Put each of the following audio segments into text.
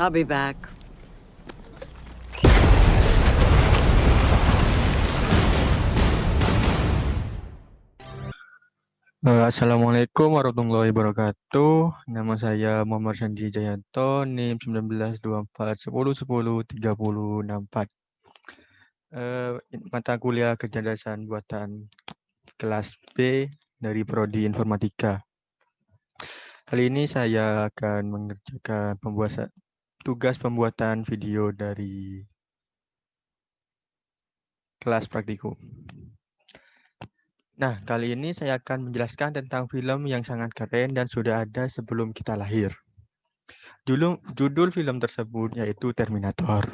I'll be back. Assalamualaikum warahmatullahi wabarakatuh. Nama saya Muhammad Sandi Jayanto, NIM 192410103064. Mata kuliah kecerdasan buatan kelas B dari Prodi Informatika. Kali ini saya akan mengerjakan tugas pembuatan video dari kelas praktikum. Nah, kali ini saya akan menjelaskan tentang film yang sangat keren dan sudah ada sebelum kita lahir. Judul film tersebut yaitu Terminator.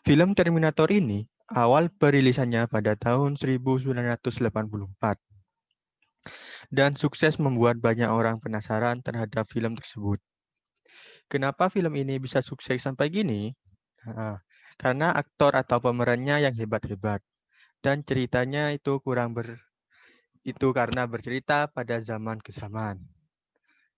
Film Terminator ini awal perilisannya pada tahun 1984 dan sukses membuat banyak orang penasaran terhadap film tersebut. Kenapa film ini bisa sukses sampai gini? Nah, karena aktor atau pemerannya yang hebat-hebat dan ceritanya itu karena bercerita pada zaman ke zaman.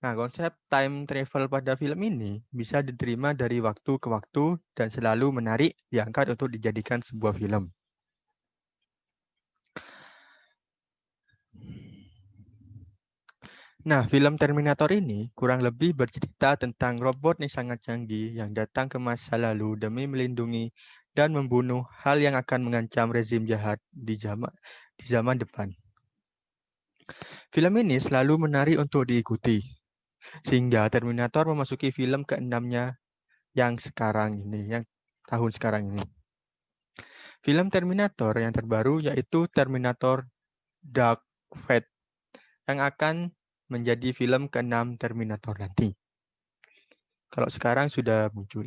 Nah, konsep time travel pada film ini bisa diterima dari waktu ke waktu dan selalu menarik diangkat untuk dijadikan sebuah film. Nah, film Terminator ini kurang lebih bercerita tentang robot yang sangat canggih yang datang ke masa lalu demi melindungi dan membunuh hal yang akan mengancam rezim jahat di zaman depan. Film ini selalu menarik untuk diikuti, sehingga Terminator memasuki film ke-6-nya yang tahun sekarang ini. Film Terminator yang terbaru yaitu Terminator Dark Fate yang akan menjadi film ke-6 Terminator nanti. Kalau sekarang sudah muncul.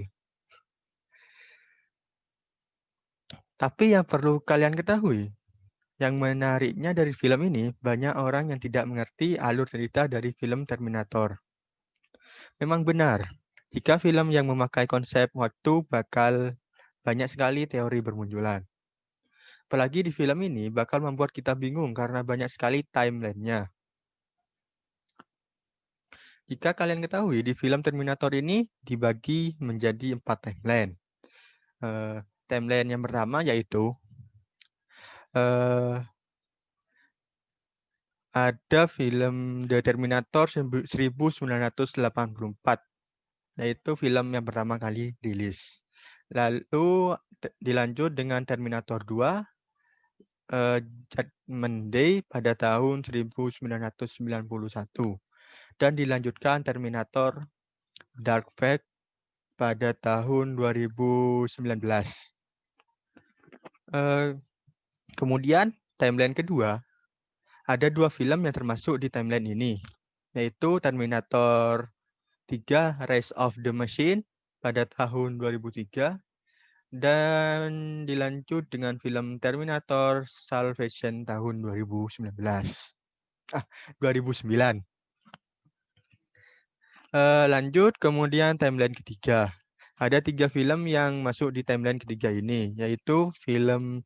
Tapi yang perlu kalian ketahui, yang menariknya dari film ini, banyak orang yang tidak mengerti alur cerita dari film Terminator. Memang benar, jika film yang memakai konsep waktu bakal banyak sekali teori bermunculan. Apalagi di film ini bakal membuat kita bingung karena banyak sekali timeline-nya. Jika kalian ketahui, di film Terminator ini dibagi menjadi 4 timeline. Timeline yang pertama yaitu ada film The Terminator 1984, yaitu film yang pertama kali rilis. Lalu dilanjut dengan Terminator 2, Judgment Day pada tahun 1991. Dan dilanjutkan Terminator Dark Fate pada tahun 2019. Kemudian timeline kedua, ada 2 film yang termasuk di timeline ini, yaitu Terminator 3 Rise of the Machine pada tahun 2003 dan dilanjut dengan film Terminator Salvation tahun 2009. Lanjut kemudian timeline ketiga. Ada 3 film yang masuk di timeline ketiga ini, yaitu film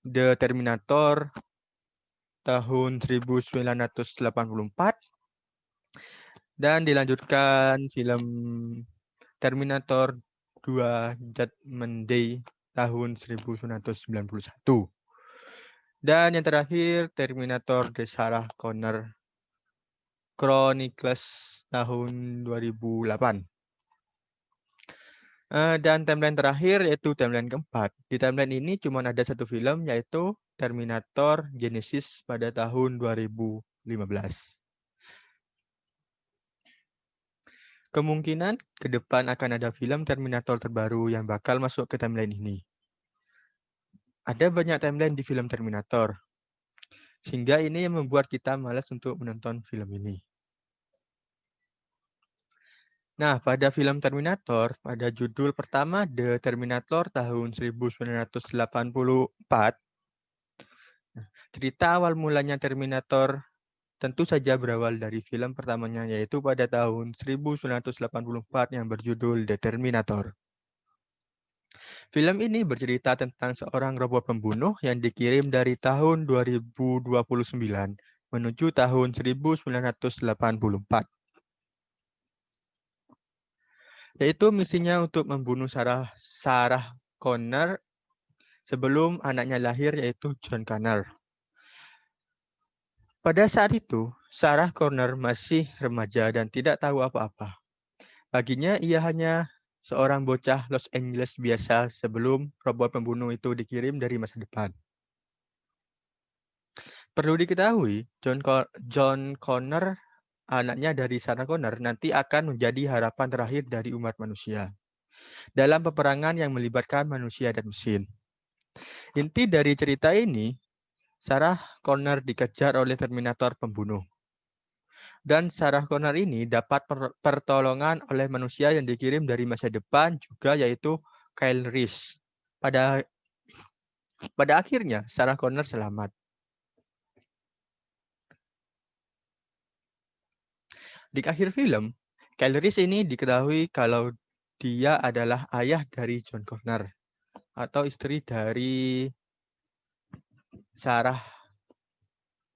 The Terminator tahun 1984 dan dilanjutkan film Terminator 2 Judgment Day tahun 1991. Dan yang terakhir Terminator The Sarah Connor Chronicles tahun 2008. Dan timeline terakhir yaitu timeline keempat. Di timeline ini cuma ada satu film yaitu Terminator Genesis pada tahun 2015. Kemungkinan ke depan akan ada film Terminator terbaru yang bakal masuk ke timeline ini. Ada banyak timeline di film Terminator, sehingga ini yang membuat kita malas untuk menonton film ini. Nah, pada film Terminator, pada judul pertama The Terminator tahun 1984, cerita awal mulanya Terminator tentu saja berawal dari film pertamanya, yaitu pada tahun 1984 yang berjudul The Terminator. Film ini bercerita tentang seorang robot pembunuh yang dikirim dari tahun 2029 menuju tahun 1984. yaitu misinya untuk membunuh Sarah Connor sebelum anaknya lahir, yaitu John Connor. Pada saat itu, Sarah Connor masih remaja dan tidak tahu apa-apa. Baginya, ia hanya seorang bocah Los Angeles biasa sebelum robot pembunuh itu dikirim dari masa depan. Perlu diketahui, John Connor, anaknya dari Sarah Connor, nanti akan menjadi harapan terakhir dari umat manusia dalam peperangan yang melibatkan manusia dan mesin. Inti dari cerita ini, Sarah Connor dikejar oleh Terminator pembunuh. Dan Sarah Connor ini dapat pertolongan oleh manusia yang dikirim dari masa depan juga, yaitu Kyle Reese. Pada akhirnya, Sarah Connor selamat. Di akhir film, Kyle Reese ini diketahui kalau dia adalah ayah dari John Connor atau istri dari Sarah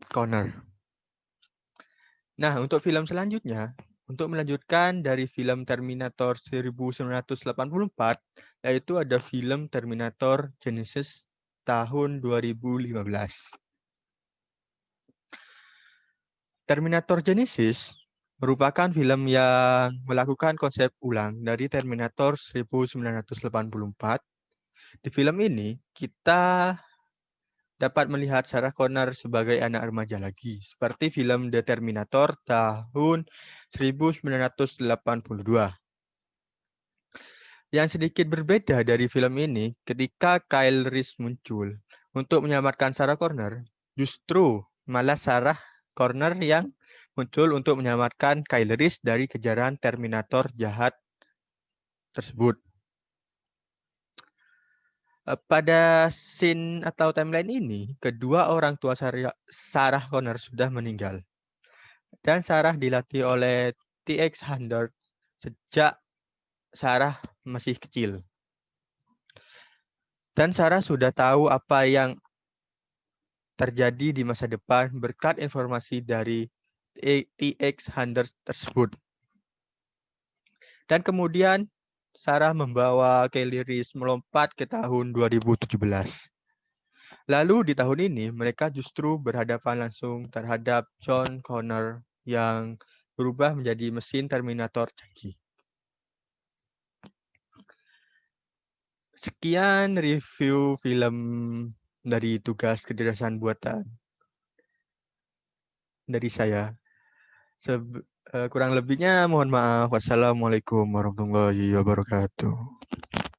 Connor. Nah, untuk film selanjutnya, untuk melanjutkan dari film Terminator 1984, yaitu ada film Terminator Genisys tahun 2015. Terminator Genisys merupakan film yang melakukan konsep ulang dari Terminator 1984. Di film ini, kita dapat melihat Sarah Connor sebagai anak remaja lagi, seperti film The Terminator tahun 1982. Yang sedikit berbeda dari film ini, ketika Kyle Reese muncul untuk menyelamatkan Sarah Connor, justru malah Sarah Connor yang muncul untuk menyelamatkan Kyle Reese dari kejaran Terminator jahat tersebut. Pada scene atau timeline ini, kedua orang tua Sarah Connor sudah meninggal. Dan Sarah dilatih oleh T-800 sejak Sarah masih kecil. Dan Sarah sudah tahu apa yang terjadi di masa depan berkat informasi dari T-800 tersebut. Dan kemudian Sarah membawa Kyle Reese melompat ke tahun 2017. Lalu di tahun ini mereka justru berhadapan langsung terhadap John Connor yang berubah menjadi mesin Terminator canggih. Sekian review film dari Tugas Kecerdasan Buatan dari saya. Kurang lebihnya mohon maaf. Wassalamualaikum warahmatullahi wabarakatuh.